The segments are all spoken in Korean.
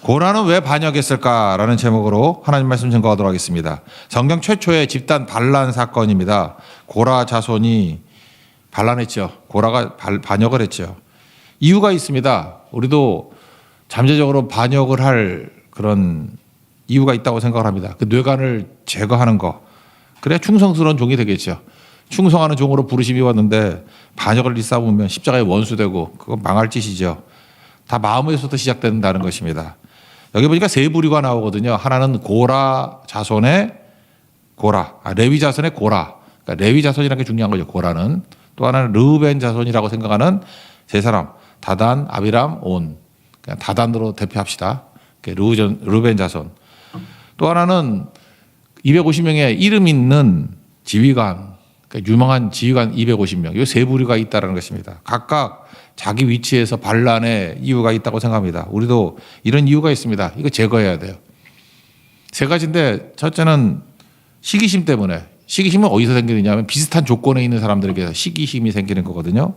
고라는 왜 반역했을까라는 제목으로 하나님 말씀 증거하도록 하겠습니다. 성경 최초의 집단 반란 사건입니다. 고라 자손이 반란했죠. 고라가 반역을 했죠. 이유가 있습니다. 우리도 잠재적으로 반역을 할 그런 이유가 있다고 생각을 합니다. 그 뇌관을 제거하는 거. 그래야 충성스러운 종이 되겠죠. 충성하는 종으로 부르심이 왔는데 반역을 일삼으면 십자가에 원수되고 그건 망할 짓이죠. 다 마음에서부터 시작된다는 것입니다. 여기 보니까 세 부류가 나오거든요. 하나는 고라 자손의 고라, 레위 자손의 고라. 그러니까 레위 자손이라는 게 중요한 거죠. 고라는. 또 하나는 르우벤 자손이라고 생각하는 세 사람. 다단, 아비람, 온. 그냥 다단으로 대표합시다. 르우벤 자손. 또 하나는 250명의 이름 있는 지휘관, 그러니까 유명한 지휘관 250명. 이 세 부류가 있다는 것입니다. 각각 자기 위치에서 반란의 이유가 있다고 생각합니다. 우리도 이런 이유가 있습니다. 이거 제거해야 돼요. 세 가지인데 첫째는 시기심 때문에. 시기심은 어디서 생기느냐면 비슷한 조건에 있는 사람들에게 시기심이 생기는 거거든요.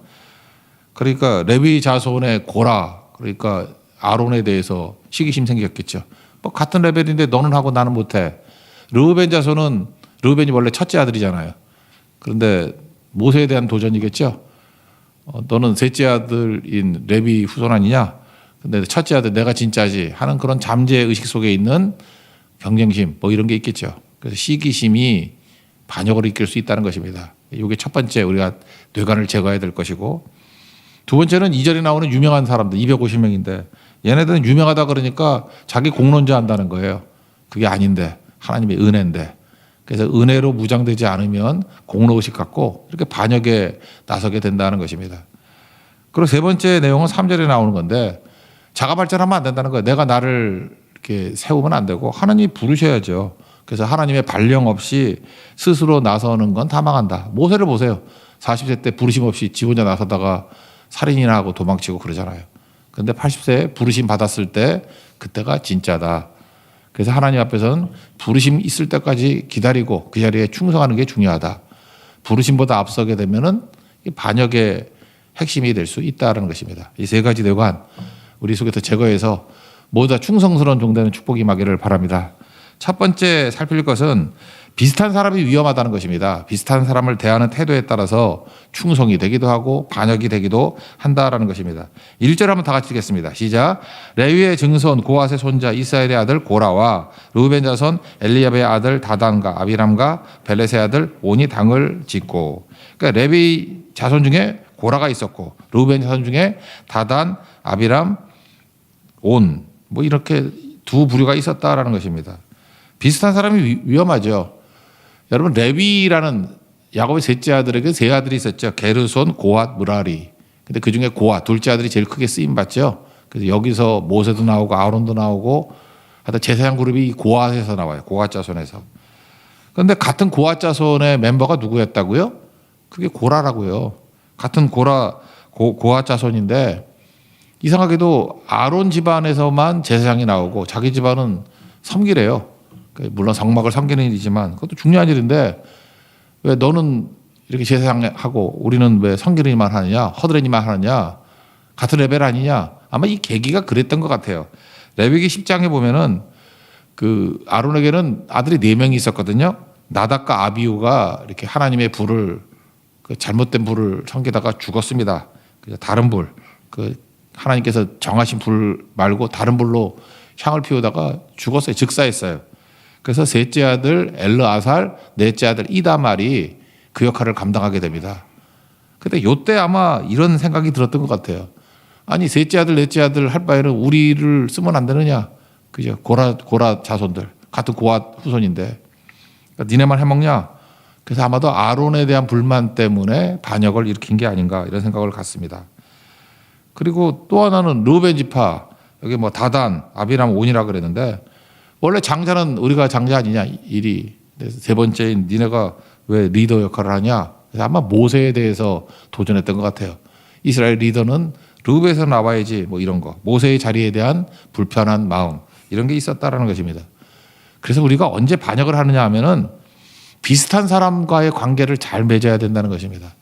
그러니까 레위 자손의 고라, 그러니까 아론에 대해서 시기심 생겼겠죠. 뭐 같은 레벨인데 너는 하고 나는 못해. 르우벤 자손은 르우벤이 원래 첫째 아들이잖아요. 그런데 모세에 대한 도전이겠죠. 너는 셋째 아들인 레위 후손 아니냐? 근데 첫째 아들 내가 진짜지 하는 그런 잠재 의식 속에 있는 경쟁심 뭐 이런 게 있겠죠. 그래서 시기심이 반역을 일으킬 수 있다는 것입니다. 이게 첫 번째 우리가 뇌관을 제거해야 될 것이고, 두 번째는 2절에 나오는 유명한 사람들 250명인데 얘네들은 유명하다 그러니까 자기 공론자 한다는 거예요. 그게 아닌데 하나님의 은혜인데. 그래서 은혜로 무장되지 않으면 공로의식 갖고 이렇게 반역에 나서게 된다는 것입니다. 그리고 세 번째 내용은 3절에 나오는 건데 자가 발전하면 안 된다는 거예요. 내가 나를 이렇게 세우면 안 되고 하나님이 부르셔야죠. 그래서 하나님의 발령 없이 스스로 나서는 건 다 망한다. 모세를 보세요. 40세 때 부르심 없이 지 혼자 나서다가 살인이나 하고 도망치고 그러잖아요. 그런데 80세에 부르심 받았을 때 그때가 진짜다. 그래서 하나님 앞에서는 부르심 있을 때까지 기다리고 그 자리에 충성하는 게 중요하다. 부르심보다 앞서게 되면은 반역의 핵심이 될 수 있다는 것입니다. 이 세 가지 뇌관 우리 속에서 제거해서 모두 다 충성스러운 종 되는 축복이 임하기를 바랍니다. 첫 번째 살필 것은 비슷한 사람이 위험하다는 것입니다. 비슷한 사람을 대하는 태도에 따라서 충성이 되기도 하고 반역이 되기도 한다라는 것입니다. 1절 한번 다 같이 읽겠습니다. 시작. 레위의 증손 고핫의 손자 이스라엘의 아들 고라와 르우벤 자손 엘리압의 아들 다단과 아비람과 벨렛의 아들 온이 당을 짓고, 그러니까 레위 자손 중에 고라가 있었고 르우벤 자손 중에 다단, 아비람, 온 뭐 이렇게 두 부류가 있었다라는 것입니다. 비슷한 사람이 위험하죠. 여러분 레위라는 야곱의 셋째 아들에게 세 아들이 있었죠. 게르손, 고핫, 무라리. 근데 그 중에 고핫 둘째 아들이 제일 크게 쓰임 받죠. 그래서 여기서 모세도 나오고 아론도 나오고 하여튼 제사장 그룹이 고핫에서 나와요. 고핫 자손에서. 그런데 같은 고핫 자손의 멤버가 누구였다고요? 그게 고라라고요. 같은 고핫 자손인데 이상하게도 아론 집안에서만 제사장이 나오고 자기 집안은 섬기래요. 물론 성막을 섬기는 일이지만 그것도 중요한 일인데 왜 너는 이렇게 제사장하고 우리는 왜 섬기는 일만 하느냐, 허드렛 일만 하느냐, 같은 레벨 아니냐. 아마 이 계기가 그랬던 것 같아요. 레위기 10장에 보면은 그 아론에게는 아들이 4명이 있었거든요. 나답과 아비후가 이렇게 하나님의 불을 그 잘못된 불을 섬기다가 죽었습니다. 그래서 다른 불, 그 하나님께서 정하신 불 말고 다른 불로 향을 피우다가 죽었어요. 즉사했어요. 그래서 셋째 아들 엘르아살, 넷째 아들 이다말이 그 역할을 감당하게 됩니다. 근데 요때 아마 이런 생각이 들었던 것 같아요. 아니 셋째 아들, 넷째 아들 할 바에는 우리를 쓰면 안 되느냐. 그죠? 고라 자손들 같은 고핫 후손인데 그러니까 니네만 해먹냐. 그래서 아마도 아론에 대한 불만 때문에 반역을 일으킨 게 아닌가 이런 생각을 갖습니다. 그리고 또 하나는 르우벤 지파 여기 뭐 다단, 아비람, 온이라 그랬는데 원래 장자는 우리가 장자 아니냐 일이. 세 번째인 니네가 왜 리더 역할을 하냐. 그래서 아마 모세에 대해서 도전했던 것 같아요. 이스라엘 리더는 르우벤에서 나와야지 뭐 이런 거. 모세의 자리에 대한 불편한 마음 이런 게 있었다라는 것입니다. 그래서 우리가 언제 반역을 하느냐 하면은 비슷한 사람과의 관계를 잘 맺어야 된다는 것입니다.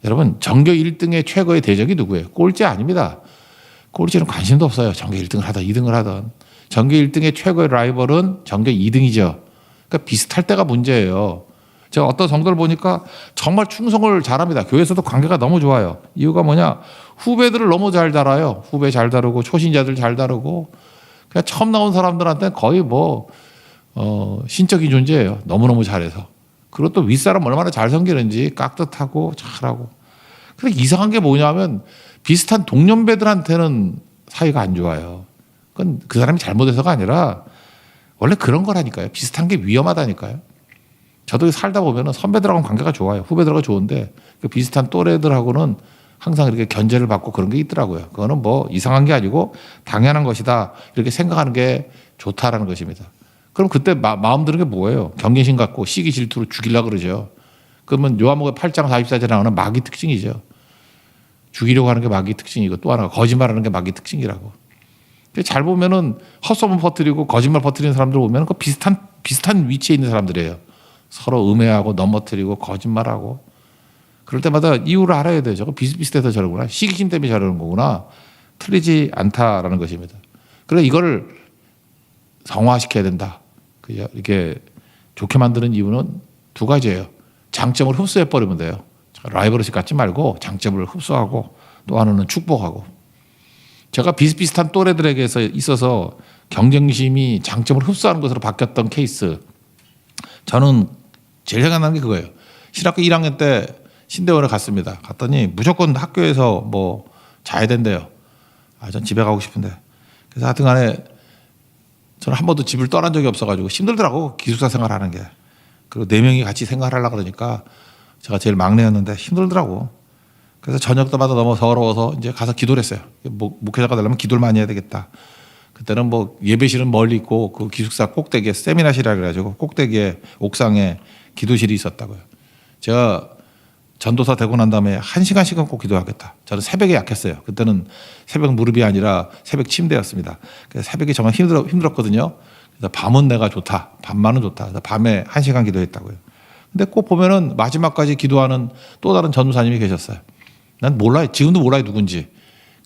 여러분 전교 1등의 최고의 대적이 누구예요? 꼴찌 아닙니다. 꼴찌는 관심도 없어요. 전교 1등을 하든 2등을 하든. 전교 1등의 최고의 라이벌은 전교 2등이죠. 그러니까 비슷할 때가 문제예요. 제가 어떤 성도를 보니까 정말 충성을 잘합니다. 교회에서도 관계가 너무 좋아요. 이유가 뭐냐? 후배들을 너무 잘 다뤄요. 후배 잘 다루고 초신자들 잘 다루고 그냥 처음 나온 사람들한테는 거의 뭐 신적인 존재예요. 너무너무 잘해서. 그리고 또 윗사람 얼마나 잘 섬기는지 깍듯하고 잘하고. 근데 이상한 게 뭐냐면 비슷한 동년배들한테는 사이가 안 좋아요. 그건 그 사람이 잘못해서가 아니라 원래 그런 거라니까요. 비슷한 게 위험하다니까요. 저도 살다 보면 선배들하고는 관계가 좋아요. 후배들하고 좋은데 그 비슷한 또래들하고는 항상 이렇게 견제를 받고 그런 게 있더라고요. 그거는 뭐 이상한 게 아니고 당연한 것이다. 이렇게 생각하는 게 좋다라는 것입니다. 그럼 그때 마음 드는 게 뭐예요? 경계심 갖고 시기 질투로 죽이려고 그러죠. 그러면 요한복음 8장 44절에 나오는 마귀 특징이죠. 죽이려고 하는 게 마귀 특징이고 또 하나가 거짓말하는 게 마귀 특징이라고. 잘 보면은 헛소문 퍼뜨리고 거짓말 퍼뜨리는 사람들 보면 그 비슷한 위치에 있는 사람들이에요. 서로 음해하고 넘어뜨리고 거짓말하고. 그럴 때마다 이유를 알아야 돼요. 저거 비슷비슷해서 저러구나. 시기심 때문에 저러는 거구나. 틀리지 않다라는 것입니다. 그래서 이거를 성화시켜야 된다. 이렇게 좋게 만드는 이유는 두 가지예요. 장점을 흡수해버리면 돼요. 라이벌의식 갖지 말고 장점을 흡수하고 또 하나는 축복하고. 제가 비슷비슷한 또래들에게 있어서 경쟁심이 장점을 흡수하는 것으로 바뀌었던 케이스. 저는 제일 생각나는 게 그거예요. 신학교 1학년 때 신대원에 갔습니다. 갔더니 무조건 학교에서 뭐 자야 된대요. 전 집에 가고 싶은데. 그래서 하여튼 간에 저는 한 번도 집을 떠난 적이 없어가지고 힘들더라고. 기숙사 생활하는 게. 그리고 4명이 같이 생활하려고 그러니까 제가 제일 막내였는데 힘들더라고. 그래서 저녁 때마다 너무 서러워서 이제 가서 기도를 했어요. 목회자가 되려면 기도를 많이 해야 되겠다. 그때는 뭐 예배실은 멀리 있고 그 기숙사 꼭대기에 세미나실이라 그래가지고 꼭대기에 옥상에 기도실이 있었다고요. 제가 전도사 되고 난 다음에 1시간씩은 꼭 기도하겠다. 저는 새벽에 약했어요. 그때는 새벽 무릎이 아니라 새벽 침대였습니다. 그래서 새벽이 정말 힘들었거든요. 그래서 밤은 내가 좋다. 밤만은 좋다. 그래서 밤에 1시간 기도했다고요. 근데 꼭 보면은 마지막까지 기도하는 또 다른 전도사님이 계셨어요. 난 몰라요. 지금도 몰라요. 누군지.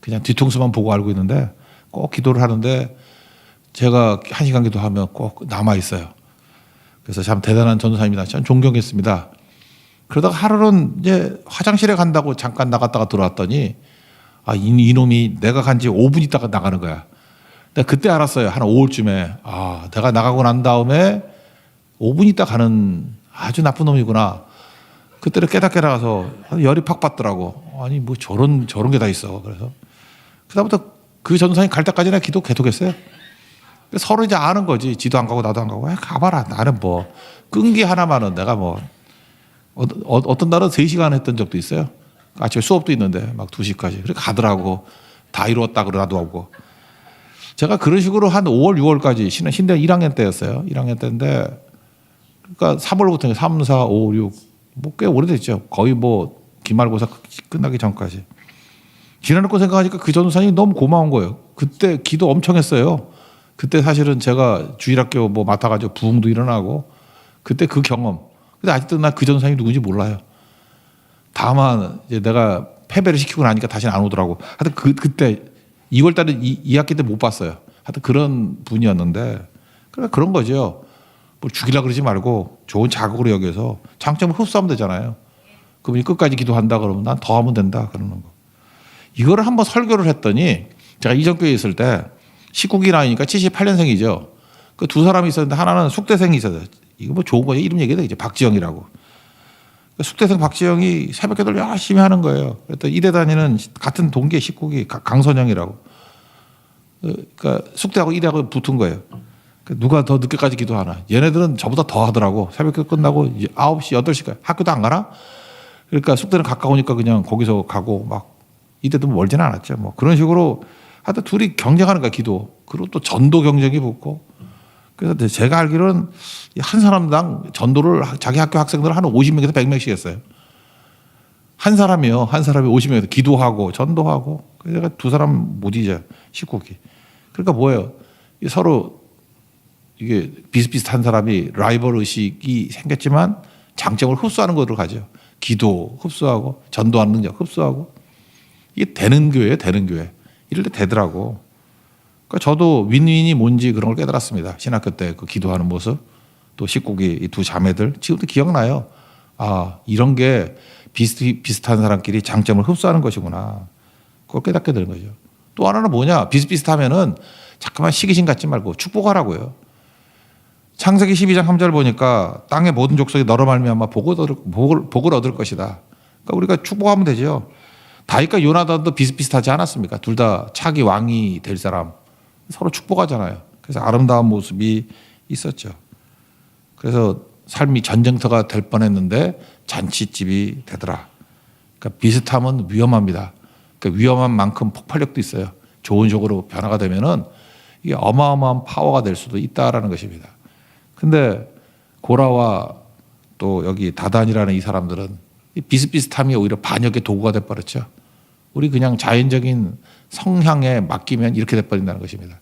그냥 뒤통수만 보고 알고 있는데 꼭 기도를 하는데 제가 1시간 기도하면 꼭 남아있어요. 그래서 참 대단한 전도사님이다. 참 존경했습니다. 그러다가 하루는 이제 화장실에 간다고 잠깐 나갔다가 들어왔더니 이놈이 내가 간 지 5분 있다가 나가는 거야. 근데 그때 알았어요. 한 5월쯤에 내가 나가고 난 다음에 5분 있다 가는 아주 나쁜 놈이구나. 그때를 깨닫게 나가서 열이 팍 받더라고. 아니 뭐 저런 게 다 있어. 그래서 그다음부터 그 전도사님 갈 때까지는 기도 계속했어요. 서로 이제 아는 거지. 지도 안 가고 나도 안 가고. 가봐라. 나는 뭐 끈기 하나만은 내가 뭐 어떤 날은 3시간 했던 적도 있어요. 아침에 수업도 있는데 막 2시까지. 그렇게 가더라고. 다 이루었다 그러나도 하고. 제가 그런 식으로 한 5월, 6월까지 신대 1학년 때였어요. 1학년 때인데 그러니까 3월부터 3, 4, 5, 6 뭐 꽤 오래됐죠. 거의 뭐 기말고사 끝나기 전까지. 지나놓고 생각하니까 그 전도사님이 너무 고마운 거예요. 그때 기도 엄청 했어요. 그때 사실은 제가 주일학교 뭐 맡아가지고 부흥도 일어나고 그때 그 경험. 근데 아직도 나 그 전도사님이 누군지 몰라요. 다만 이제 내가 패배를 시키고 나니까 다시는 안 오더라고. 하여튼 그때 2월 달에 2학기 때 못 봤어요. 하여튼 그런 분이었는데 그런 거죠. 뭐 죽이려고 그러지 말고 좋은 자극으로 여겨서 장점을 흡수하면 되잖아요. 그분이 끝까지 기도한다 그러면 난 더 하면 된다 그러는 거. 이거를 한번 설교를 했더니 제가 이전교회에 있을 때 19기 나이니까 78년생이죠. 그 두 사람이 있었는데 하나는 숙대생이 있었어요. 이거 뭐 좋은 거예요. 이름 얘기해도 되죠. 박지영이라고. 숙대생 박지영이 새벽기도를 열심히 하는 거예요. 그랬더니 이대 다니는 같은 동기의 19기 강선영이라고. 그러니까 숙대하고 이대하고 붙은 거예요. 누가 더 늦게까지 기도하나. 얘네들은 저보다 더 하더라고. 새벽기도 끝나고 9시, 8시까지 학교도 안 가나? 그러니까 숙대는 가까우니까 그냥 거기서 가고 막 이때도 멀지는 않았죠. 뭐 그런 식으로 하여튼 둘이 경쟁하는 거야, 기도. 그리고 또 전도 경쟁이 붙고. 그래서 제가 알기로는 한 사람당 전도를 자기 학교 학생들 한 50명에서 100명씩 했어요. 한 사람이요. 한 사람이 50명에서 기도하고 전도하고. 그래서 두 사람 못 잊어요. 19기. 그러니까 뭐예요? 서로 이게 비슷비슷한 사람이 라이벌 의식이 생겼지만 장점을 흡수하는 것으로 가죠. 기도 흡수하고 전도하는 능력 흡수하고. 이게 되는 교회예요. 되는 교회. 이럴 때 되더라고. 그러니까 저도 윈윈이 뭔지 그런 걸 깨달았습니다. 신학교 때 그 기도하는 모습, 또 식구기 이 두 자매들 지금도 기억나요. 아, 이런 게 비슷한 사람끼리 장점을 흡수하는 것이구나. 그걸 깨닫게 되는 거죠. 또 하나는 뭐냐? 비슷비슷하면은 잠깐만 시기심 갖지 말고 축복하라고요. 창세기 12장 3절 보니까 땅의 모든 족속이 너로 말미암아 복을 얻을 것이다. 그러니까 우리가 축복하면 되죠. 다윗과 요나단도 비슷비슷하지 않았습니까? 둘 다 차기 왕이 될 사람. 서로 축복하잖아요. 그래서 아름다운 모습이 있었죠. 그래서 삶이 전쟁터가 될 뻔했는데 잔치집이 되더라. 그러니까 비슷하면 위험합니다. 그러니까 위험한 만큼 폭발력도 있어요. 좋은 쪽으로 변화가 되면은 이게 어마어마한 파워가 될 수도 있다라는 것입니다. 근데 고라와 또 여기 다단이라는 이 사람들은 이 비슷비슷함이 오히려 반역의 도구가 돼버렸죠. 우리 그냥 자연적인 성향에 맡기면 이렇게 돼버린다는 것입니다.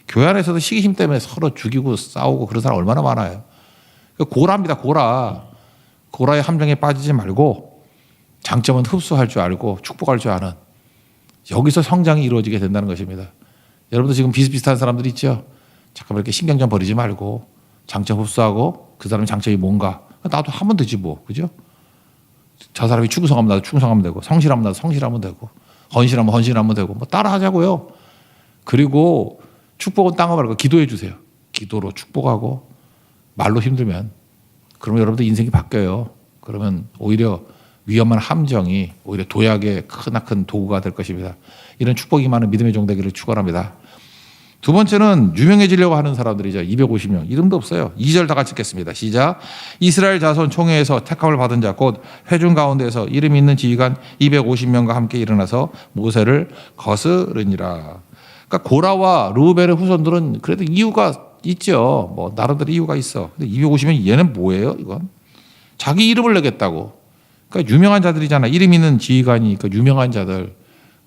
교회 안에서도 시기심 때문에 서로 죽이고 싸우고 그런 사람 얼마나 많아요. 고라입니다. 고라의 함정에 빠지지 말고 장점은 흡수할 줄 알고 축복할 줄 아는, 여기서 성장이 이루어지게 된다는 것입니다. 여러분도 지금 비슷비슷한 사람들 있죠? 잠깐만 이렇게 신경 좀 버리지 말고 장점 흡수하고 그 사람의 장점이 뭔가 나도 하면 되지 뭐, 그죠? 저 사람이 충성하면 나도 충성하면 되고, 성실하면 나도 성실하면 되고, 헌신하면 헌신하면 되고, 뭐 따라 하자고요. 그리고 축복은 땅을 말고 기도해 주세요. 기도로 축복하고 말로 힘들면 그러면 여러분들 인생이 바뀌어요. 그러면 오히려 위험한 함정이 오히려 도약의 크나큰 도구가 될 것입니다. 이런 축복이 많은 믿음의 종 되기를 축원합니다. 두 번째는 유명해지려고 하는 사람들이죠. 250명. 이름도 없어요. 2절 다 같이 읽겠습니다. 시작. 이스라엘 자손 총회에서 택함을 받은 자 곧 회중 가운데서 이름 있는 지휘관 250명과 함께 일어나서 모세를 거스르니라. 그러니까 고라와 르우벨의 후손들은 그래도 이유가 있죠. 뭐 나름대로 이유가 있어. 근데 250명 얘는 뭐예요? 이건 자기 이름을 내겠다고. 그러니까 유명한 자들이잖아. 이름 있는 지휘관이니까 유명한 자들.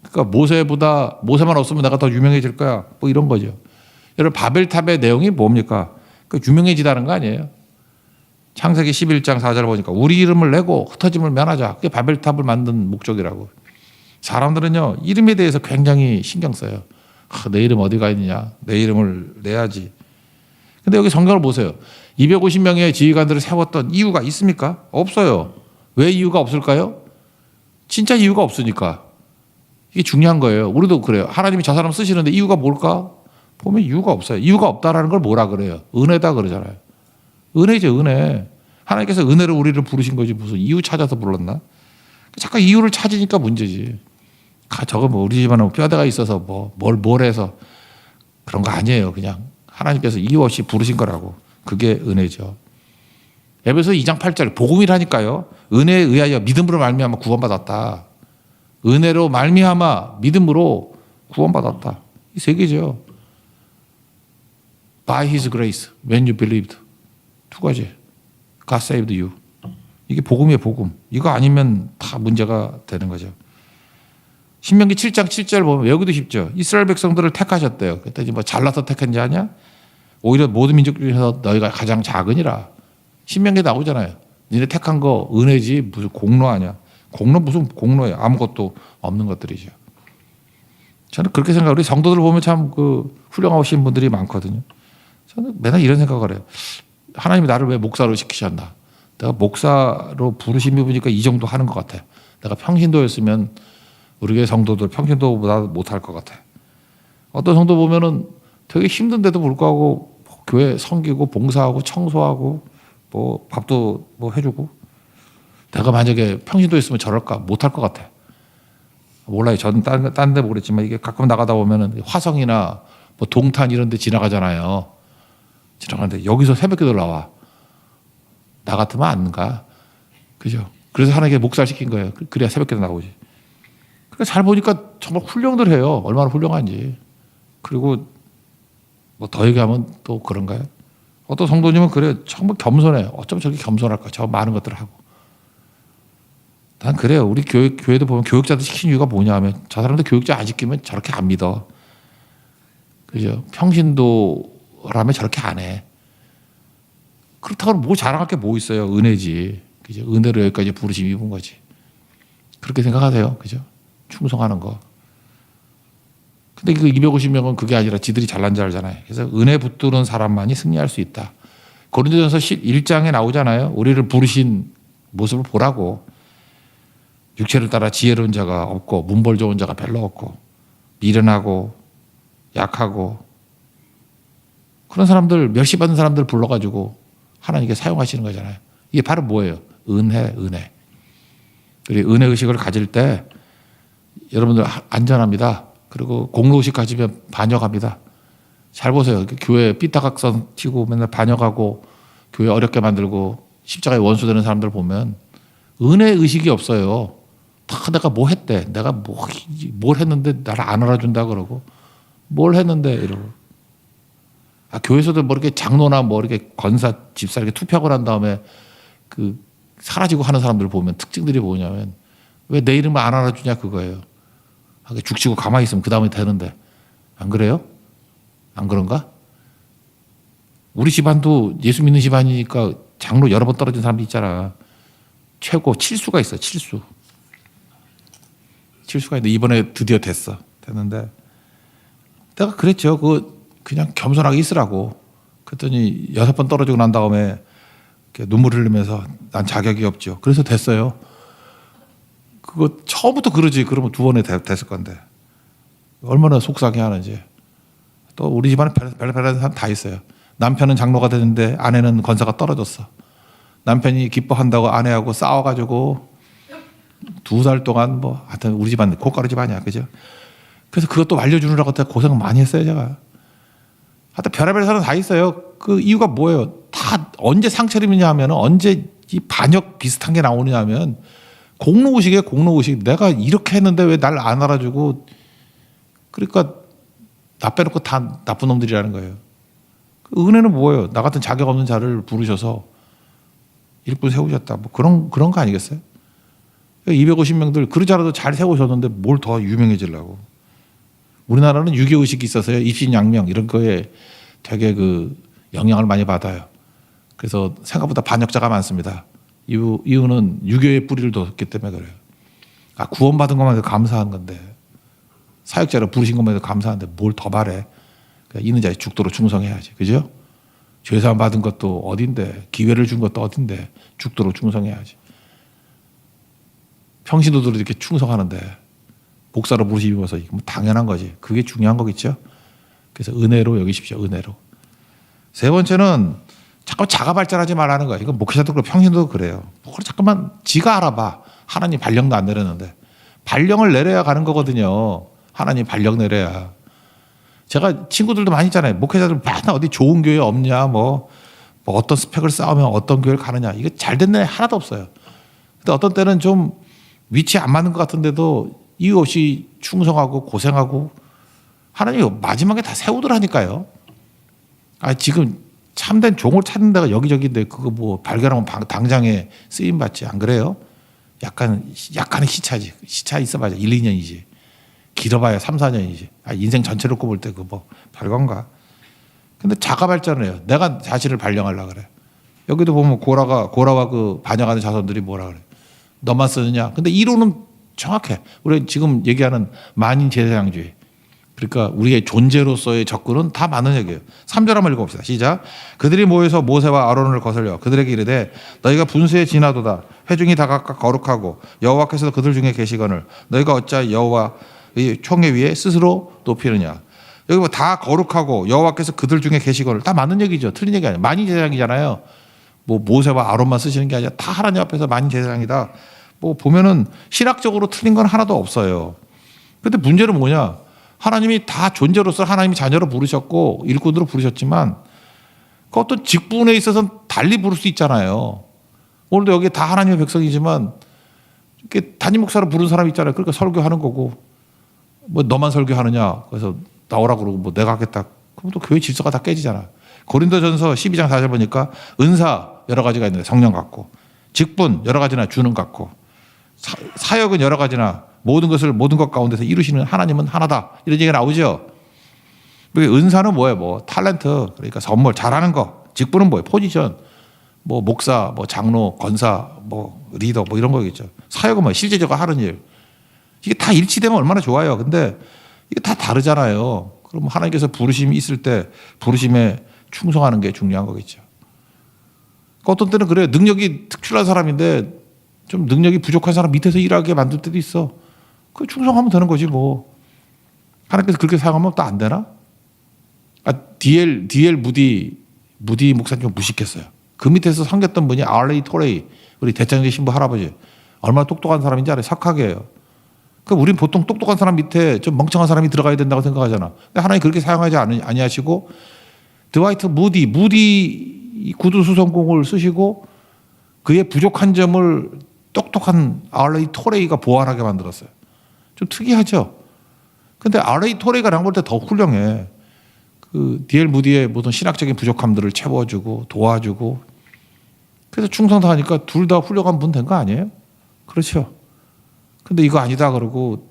그러니까 모세만 없으면 내가 더 유명해질 거야. 뭐 이런 거죠. 여러분 바벨탑의 내용이 뭡니까? 그러니까 유명해지다는 거 아니에요. 창세기 11장 4절 보니까 우리 이름을 내고 흩어짐을 면하자. 그게 바벨탑을 만든 목적이라고. 사람들은요 이름에 대해서 굉장히 신경 써요. 내 이름 어디가 있느냐. 내 이름을 내야지. 근데 여기 성경을 보세요. 250명의 지휘관들을 세웠던 이유가 있습니까? 없어요. 왜 이유가 없을까요? 진짜 이유가 없으니까. 이게 중요한 거예요. 우리도 그래요. 하나님이 저 사람 쓰시는데 이유가 뭘까? 보면 이유가 없어요. 이유가 없다라는 걸 뭐라 그래요? 은혜다 그러잖아요. 은혜죠, 은혜. 하나님께서 은혜로 우리를 부르신 거지 무슨 이유 찾아서 불렀나? 잠깐 이유를 찾으니까 문제지. 저거 뭐 우리 집안은 뼈대가 있어서 뭘 해서 그런 거 아니에요. 그냥 하나님께서 이유 없이 부르신 거라고. 그게 은혜죠. 에베소 2장 8절 복음이라니까요. 은혜에 의하여 믿음으로 말미암아 구원받았다. 은혜로 말미암아 믿음으로 구원받았다. 이 세 개죠. By His grace, when you believed. 두 가지. God saved you. 이게 복음이에요, 복음. 이거 아니면 다 문제가 되는 거죠. 신명기 7장 7절 보면 외우기도 쉽죠. 이스라엘 백성들을 택하셨대요. 그랬더니 뭐 잘나서 택한지 아냐? 오히려 모든 민족 중에서 너희가 가장 작으니라. 신명기에 나오잖아요. 니네 택한 거 은혜지 무슨 공로 아니야. 공로 무슨 공로예요. 아무것도 없는 것들이죠. 저는 그렇게 생각해요. 우리 성도들 보면 참 훌륭하신 분들이 많거든요. 저는 맨날 이런 생각을 해요. 하나님이 나를 왜 목사로 시키셨나. 내가 목사로 부르심이 보니까 이 정도 하는 것 같아요. 내가 평신도였으면 우리 교회 성도들 평신도보다 못할 것 같아요. 어떤 성도 보면은 되게 힘든데도 불구하고 교회 섬기고 봉사하고 청소하고 뭐 밥도 뭐 해주고 내가 만약에 평신도였으면 저럴까 못할 것 같아. 몰라요. 저는 딴 데 모르겠지만 이게 가끔 나가다 보면은 화성이나 뭐 동탄 이런 데 지나가잖아요. 지나가는데 여기서 새벽기도 나와. 나 같으면 안 가. 그죠? 그래서 하나님께 목사를 시킨 거예요. 그래야 새벽기도 나오지. 그러니까 잘 보니까 정말 훌륭들 해요. 얼마나 훌륭한지. 그리고 뭐 더 얘기하면 또 그런가요? 어떤 성도님은 그래 정말 겸손해. 어쩜 저렇게 겸손할까? 저 많은 것들을 하고. 난 그래요. 우리 교회도 보면 교육자들 시킨 이유가 뭐냐 하면 저 사람들 교육자 안 시키면 저렇게 안 믿어. 그죠? 평신도라면 저렇게 안 해. 그렇다고 뭐 자랑할 게 뭐 있어요. 은혜지. 그죠? 은혜로 여기까지 부르심 입은 거지. 그렇게 생각하세요. 그죠? 충성하는 거. 근데 그 250명은 그게 아니라 지들이 잘난 줄 알잖아요. 그래서 은혜 붙드는 사람만이 승리할 수 있다. 고린도전서 1장에 나오잖아요. 우리를 부르신 모습을 보라고. 육체를 따라 지혜로운 자가 없고 문벌 좋은 자가 별로 없고 미련하고 약하고 그런 사람들, 멸시받은 사람들 불러가지고 하나님께 사용하시는 거잖아요. 이게 바로 뭐예요? 은혜. 그리고 은혜 의식을 가질 때 여러분들 안전합니다. 그리고 공로의식 가지면 반역합니다. 잘 보세요. 교회 삐딱각선 치고 맨날 반역하고 교회 어렵게 만들고 십자가에 원수되는 사람들 보면 은혜 의식이 없어요. 다 내가 뭐 했대. 내가 뭘 했는데 나를 안 알아준다 그러고 뭘 했는데 이러고. 교회에서도 뭐 이렇게 장로나 뭐 이렇게 권사, 집사 이렇게 투표하고 난 다음에 그 사라지고 하는 사람들 보면 특징들이 뭐냐면 왜 내 이름을 안 알아주냐 그거예요. 죽치고 가만히 있으면 그 다음에 되는데 안 그래요? 안 그런가? 우리 집안도 예수 믿는 집안이니까 장로 여러 번 떨어진 사람도 있잖아. 최고 7수가 있어. 7수가 있는데 이번에 드디어 됐는데 내가 그랬죠. 그냥 겸손하게 있으라고. 그랬더니 6번 떨어지고 난 다음에 눈물 흘리면서 난 자격이 없죠. 그래서 됐어요. 그거 처음부터 그러지. 그러면 2번에 됐을 건데. 얼마나 속상해 하는지. 또 우리 집안에 별다른 사람 다 있어요. 남편은 장로가 되는데 아내는 권사가 떨어졌어. 남편이 기뻐한다고 아내하고 싸워가지고 2달 동안 뭐 하여튼 우리 집안 고가루 집안이야. 그죠? 그래서 그것도 알려주느라고 고생 많이 했어요. 제가. 하여튼 별의별 사람 다 있어요. 그 이유가 뭐예요? 다 언제 상처림이냐 하면 언제 이 반역 비슷한 게 나오느냐 하면 공로의식이에요. 공로의식. 내가 이렇게 했는데 왜 날 안 알아주고 그러니까 나 빼놓고 다 나쁜 놈들이라는 거예요. 그 은혜는 뭐예요? 나 같은 자격 없는 자를 부르셔서 일꾼 세우셨다. 뭐 그런 거 아니겠어요? 250명들 그러자라도 잘 세우셨는데 뭘 더 유명해지려고. 우리나라는 유교의식이 있어서요. 입신양명 이런 거에 되게 그 영향을 많이 받아요. 그래서 생각보다 반역자가 많습니다. 이유는 유교의 뿌리를 뒀기 때문에 그래요. 구원받은 것만 해도 감사한 건데 사역자를 부르신 것만 해도 감사한데 뭘 더 바래. 있는 자에 죽도록 충성해야지. 그죠? 죄사함 받은 것도 어딘데 기회를 준 것도 어딘데 죽도록 충성해야지. 평신도들이 이렇게 충성하는데 목사로 부르시면서 당연한 거지. 그게 중요한 거겠죠. 그래서 은혜로 여기십시오. 은혜로. 세 번째는 자꾸 자가 발전하지 말라는 거예요. 이건 목회자도 그렇고 평신도도 그래요. 그걸 잠깐만 지가 알아봐. 하나님 발령도 안 내렸는데. 발령을 내려야 가는 거거든요. 하나님 발령 내려야. 제가 친구들도 많이 있잖아요. 목회자들 맨날 어디 좋은 교회 없냐 뭐 어떤 스펙을 쌓으면 어떤 교회를 가느냐. 이거 잘 된 애 하나도 없어요. 근데 어떤 때는 좀 위치 안 맞는 것 같은데도 이유 없이 충성하고 고생하고 하나님이 마지막에 다 세우더라니까요. 지금 참된 종을 찾는 데가 여기저기인데 그거 뭐 발견하면 당장에 쓰임 받지 안 그래요? 약간의 시차지. 시차 있어봐야 1, 2년이지. 길어봐야 3, 4년이지. 인생 전체를 꼽을 때 그거 뭐 별건가. 근데 자가 발전을 해요. 내가 자신을 발령하려고 그래. 여기도 보면 고라와 그 반역하는 자손들이 뭐라 그래. 너만 쓰느냐. 근데 이론은 정확해. 우리 지금 얘기하는 만인 제사장주의. 그러니까 우리의 존재로서의 접근은 다 맞는 얘기예요. 3절 한번 읽어봅시다. 시작. 그들이 모여서 모세와 아론을 거슬려 그들에게 이르되 너희가 분수에 지나도다. 회중이 다 각각 거룩하고 여호와께서 그들 중에 계시거늘 너희가 어찌 여호와의 총회 위에 스스로 높이느냐. 여기 뭐 다 거룩하고 여호와께서 그들 중에 계시거늘 다 맞는 얘기죠. 틀린 얘기 아니에요. 만인 제사장이잖아요. 뭐 모세와 아론만 쓰시는 게 아니라 다 하나님 앞에서 만인 제사장이다. 뭐 보면은 신학적으로 틀린 건 하나도 없어요. 근데 문제는 뭐냐? 하나님이 다 존재로서 하나님이 자녀로 부르셨고 일꾼으로 부르셨지만 그 어떤 직분에 있어서는 달리 부를 수 있잖아요. 오늘도 여기 다 하나님의 백성이지만 이렇게 담임 목사로 부른 사람이 있잖아요. 그러니까 설교하는 거고 뭐 너만 설교하느냐? 그래서 나오라고 그러고 뭐 내가 하겠다. 그럼 또 교회 질서가 다 깨지잖아. 고린도전서 12장 4절 보니까 은사 여러 가지가 있는데 성령 같고 직분 여러 가지나 주는 같고 사역은 여러 가지나 모든 것 가운데서 이루시는 하나님은 하나다. 이런 얘기가 나오죠. 은사는 뭐예요? 뭐 탤런트 그러니까 선물 잘하는 거. 직분은 뭐예요? 포지션. 뭐 목사, 뭐 장로, 권사, 뭐 리더 뭐 이런 거겠죠. 사역은 뭐 실제적으로 하는 일. 이게 다 일치되면 얼마나 좋아요. 근데 이게 다 다르잖아요. 그럼 하나님께서 부르심이 있을 때 부르심에 충성하는 게 중요한 거겠죠. 그러니까 어떤 때는 그래요. 능력이 특출난 사람인데 좀 능력이 부족한 사람 밑에서 일하게 만들 때도 있어. 그 충성하면 되는 거지 뭐. 하나님께서 그렇게 사용하면 또 안 되나? D.L. 무디 목사님 좀 무식했어요. 그 밑에서 섬겼던 분이 R.A. 토레이, 우리 대장제 신부 할아버지. 얼마나 똑똑한 사람인지 알아요. 착하게 해요. 그러니까 우린 보통 똑똑한 사람 밑에 좀 멍청한 사람이 들어가야 된다고 생각하잖아. 근데 하나님 그렇게 사용하지 아니하시고 드와이트 무디 구두 수성공을 쓰시고 그의 부족한 점을 똑똑한 R.A. 토레이가 보완하게 만들었어요. 좀 특이하죠. 근데 R.A. 토레이가 내가 볼 때 더 훌륭해. 그 D.L. 무디의 모든 신학적인 부족함들을 채워주고 도와주고 그래서 충성 다하니까 둘 다 훌륭한 분 된 거 아니에요? 그렇죠. 근데 이거 아니다 그러고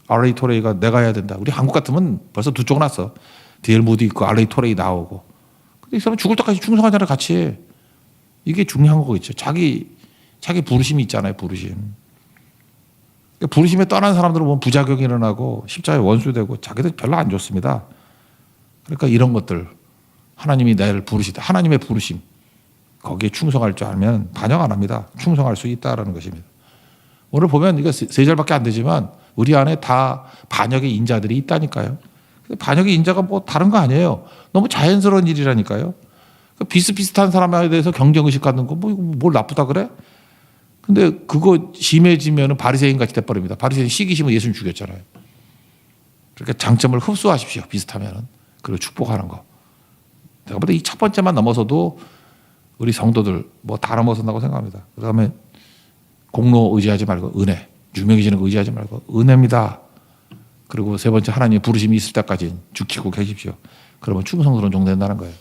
R.A. 토레이가 내가 해야 된다. 우리 한국 같으면 벌써 두 쪽 났어. D.L. 무디 있고 R.A. 토레이 나오고. 근데 이 사람 죽을 때까지 충성하잖아요, 같이. 이게 중요한 거겠죠. 자기 부르심이 있잖아요, 부르심. 부르심에 떠난 사람들은 보면 부작용이 일어나고 십자가에 원수되고 자기들 별로 안 좋습니다. 그러니까 이런 것들 하나님이 나를 부르시다. 하나님의 부르심. 거기에 충성할 줄 알면 반역 안 합니다. 충성할 수 있다라는 것입니다. 오늘 보면 이거 세 절밖에 안 되지만 우리 안에 다 반역의 인자들이 있다니까요. 반역의 인자가 뭐 다른 거 아니에요. 너무 자연스러운 일이라니까요. 비슷비슷한 사람에 대해서 경쟁의식 갖는 거 뭐 뭘 나쁘다 그래? 근데 그거 심해지면 바리새인 같이 돼버립니다. 바리새인 시기심은 예수님 죽였잖아요. 그러니까 장점을 흡수하십시오. 비슷하면은. 그리고 축복하는 거. 내가 볼 때 이 첫 번째만 넘어서도 우리 성도들 뭐 다 넘어선다고 생각합니다. 그다음에 공로 의지하지 말고 은혜. 유명해지는 거 의지하지 말고 은혜입니다. 그리고 세 번째 하나님의 부르심이 있을 때까지 지키고 계십시오. 그러면 충성스러운 종도 된다는 거예요.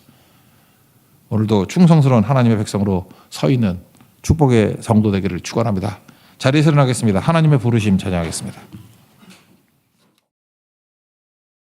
오늘도 충성스러운 하나님의 백성으로 서 있는 축복의 성도 되기를 축원합니다. 자리에서 일어나겠습니다. 하나님의 부르심 찬양하겠습니다.